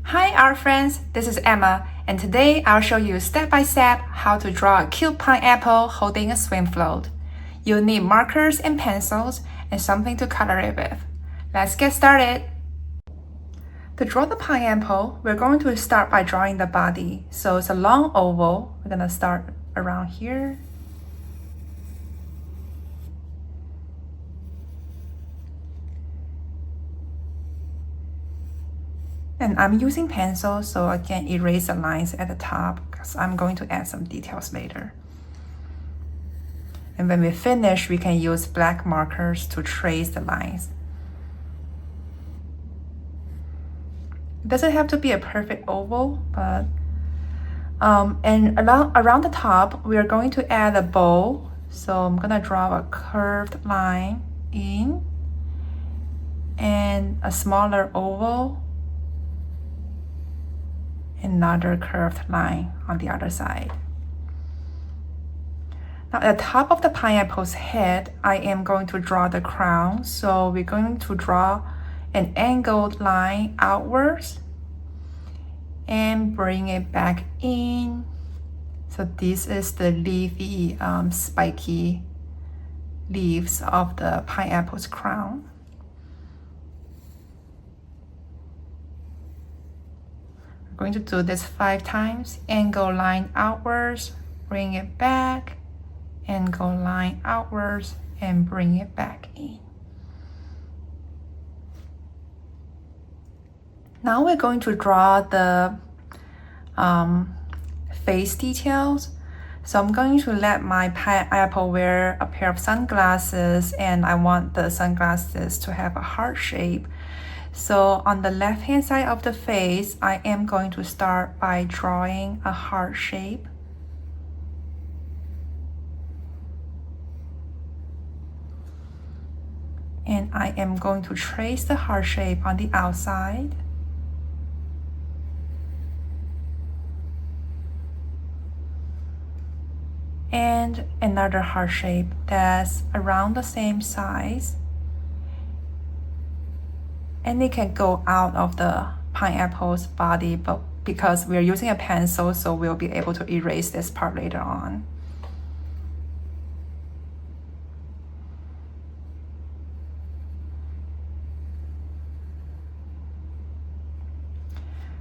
Hi art friends, this is Emma, and today I'll show you step by step how to draw a cute pineapple holding a swim float. You'll need markers and pencils and something to color it with. Let's get started. To draw the pineapple, we're going to start by drawing the body. So it's a long oval. We're gonna start around here. And I'm using pencil so I can erase the lines at the top because I'm going to add some details later. And when we finish, we can use black markers to trace the lines. It doesn't have to be a perfect oval, but and around the top, we are going to add a bow. So I'm gonna draw a curved line in and a smaller oval. Another curved line on the other side. Now at the top of the pineapple's head, I am going to draw the crown. So we're going to draw an angled line outwards and bring it back in. So this is the leafy, spiky leaves of the pineapple's crown. We're going to do this 5 times. Angle line outwards, bring it back, angle line outwards, and bring it back in. Now we're going to draw the face details. So I'm going to let my pineapple wear a pair of sunglasses, and I want the sunglasses to have a heart shape. So on the left hand side of the face, I am going to start by drawing a heart shape. And I am going to trace the heart shape on the outside. And another heart shape that's around the same size. And it can go out of the pineapple's body, but because we're using a pencil, so we'll be able to erase this part later on.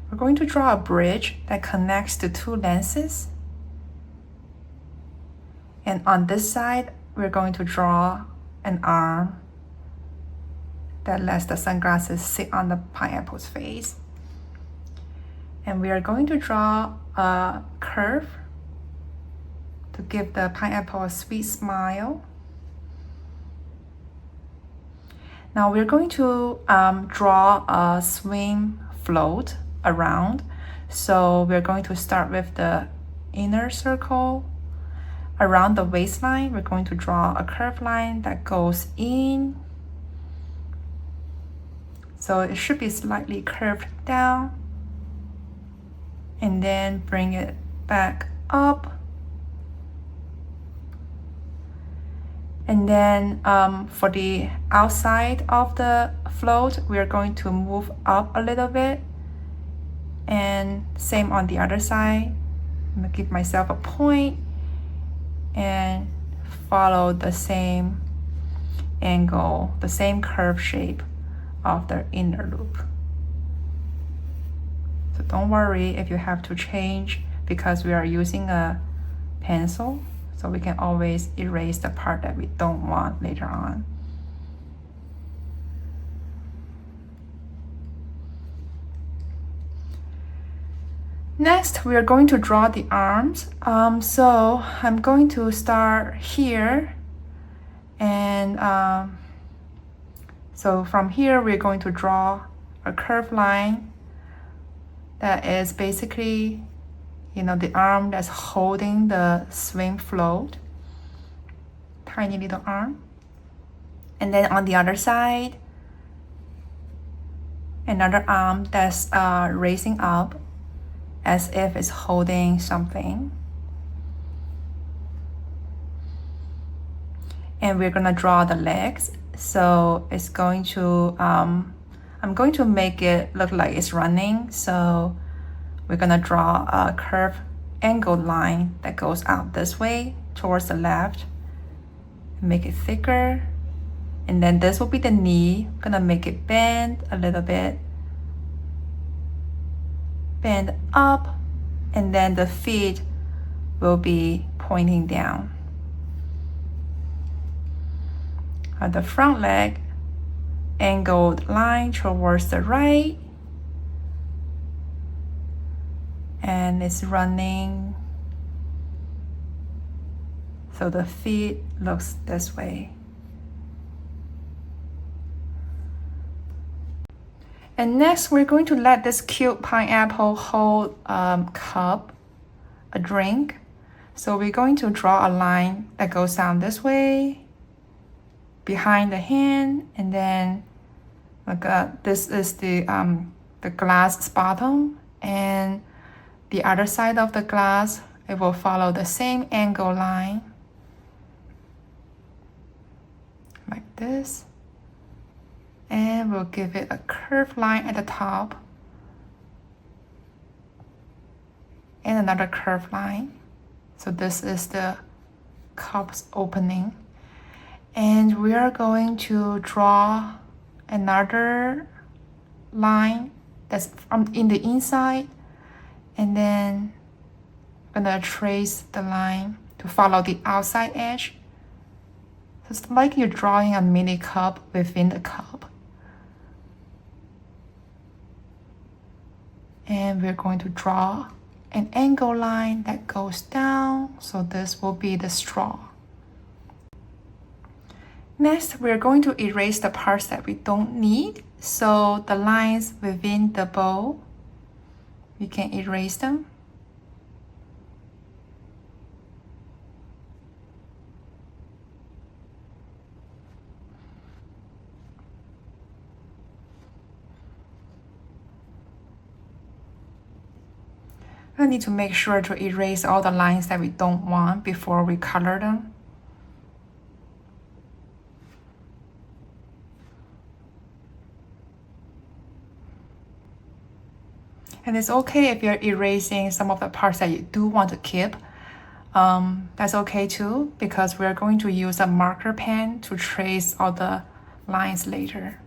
We're going to draw a bridge that connects the 2 lenses. And on this side, we're going to draw an arm that lets the sunglasses sit on the pineapple's face. And we are going to draw a curve to give the pineapple a sweet smile. Now we're going to draw a swim float around. So we're going to start with the inner circle. Around the waistline, we're going to draw a curved line that goes in. So it should be slightly curved down, and then bring it back up. And then for the outside of the float, we're going to move up a little bit, and same on the other side. I'm gonna give myself a point and follow the same angle, the same curve shape of the inner loop. So don't worry if you have to change because we are using a pencil, so we can always erase the part that we don't want later on. Next, we are going to draw the arms. So I'm going to start here, and so from here, we're going to draw a curved line that is basically, the arm that's holding the swim float. Tiny little arm. And then on the other side, another arm that's raising up as if it's holding something. And we're gonna draw the legs. So it's going to, I'm I'm going to make it look like it's running, so we're gonna draw a curved angled line that goes out this way towards the left. Make it thicker, and then this will be the knee. I'm gonna make it bend a little bit, bend up, and then the feet will be pointing down. On the front leg, angled line towards the right, and it's running, so the feet looks this way. And next, we're going to let this cute pineapple hold cup, a drink. So we're going to draw a line that goes down this way, behind the hand, and then this is the glass bottom, and the other side of the glass, it will follow the same angle line, like this, and we'll give it a curved line at the top, and another curved line. So this is the cup's opening. And we are going to draw another line that's in the inside, and then I'm gonna trace the line to follow the outside edge. So it's like you're drawing a mini cup within the cup. And we're going to draw an angle line that goes down, so this will be the straw. Next, we're going to erase the parts that we don't need. So the lines within the bow, we can erase them. I need to make sure to erase all the lines that we don't want before we color them. And it's okay if you're erasing some of the parts that you do want to keep. That's okay too, because we're going to use a marker pen to trace all the lines later.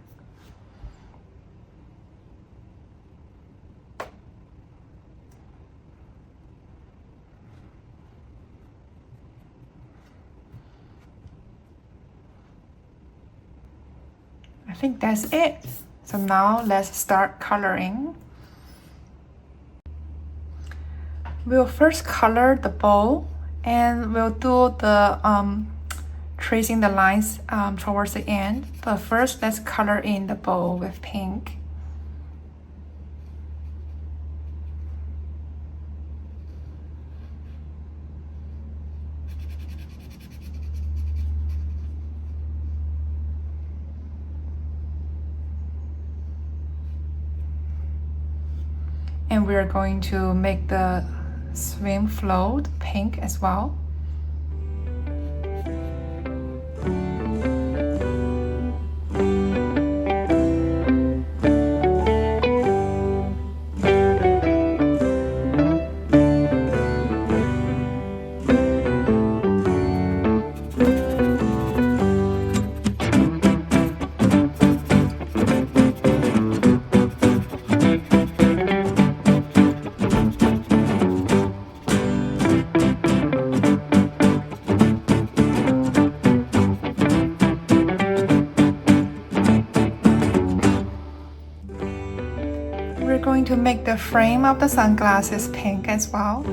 I think that's it. So now let's start coloring. We'll first color the bow, and we'll do the tracing the lines towards the end. But first, let's color in the bow with pink. And we're going to make the swim float pink as well. We're going to make the frame of the sunglasses pink as well.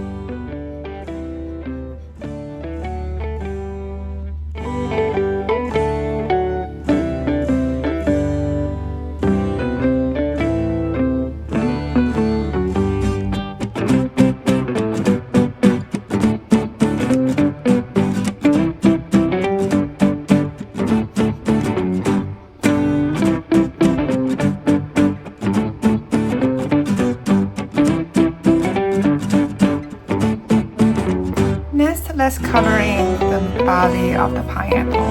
Let's color in the body of the pineapple.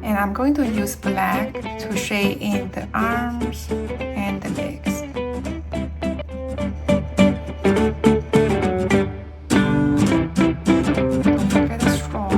And I'm going to use black to shade in the arms and the legs. Don't forget the straw.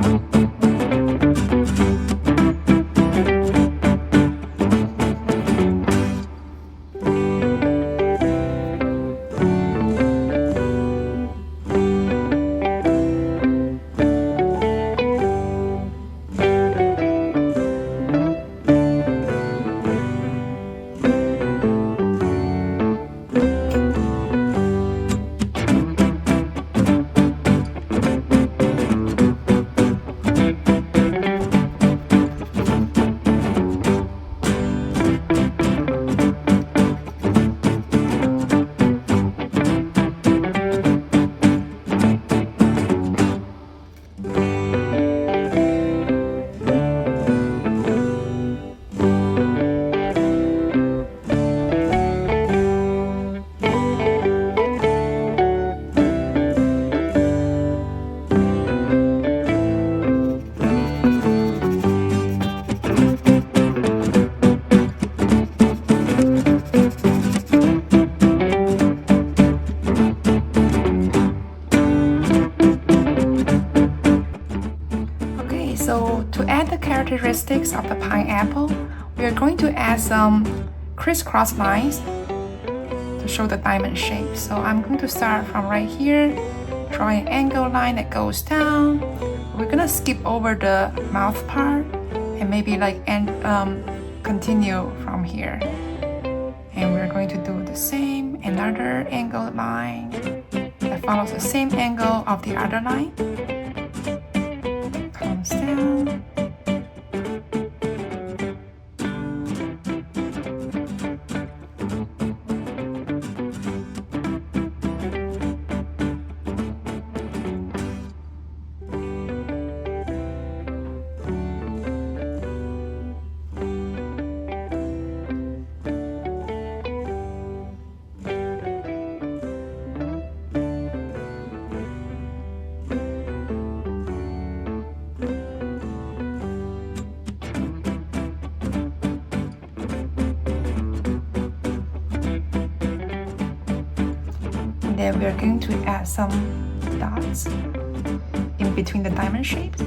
So to add the characteristics of the pineapple, we are going to add some crisscross lines to show the diamond shape. So I'm going to start from right here, draw an angle line that goes down. We're gonna skip over the mouth part and maybe like continue from here. And we're going to do the same, another angle line that follows the same angle of the other line. Comes down. Then we are going to add some dots in between the diamond shapes.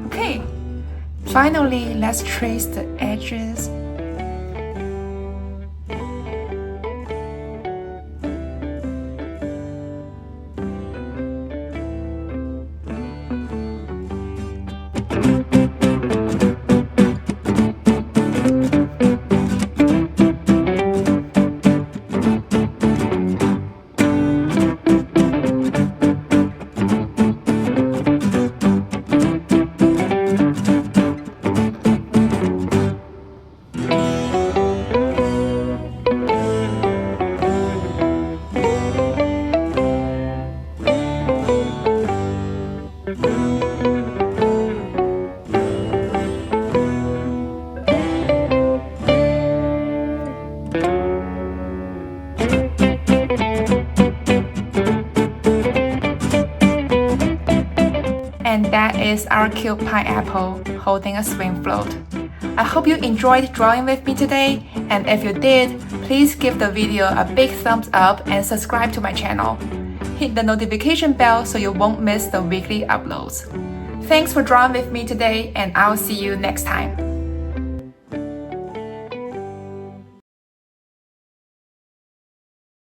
Okay, finally let's trace the edges. is our cute pineapple holding a swing float. I hope you enjoyed drawing with me today, and if you did, please give the video a big thumbs up and subscribe to my channel. Hit the notification bell so you won't miss the weekly uploads. Thanks for drawing with me today, and I'll see you next time.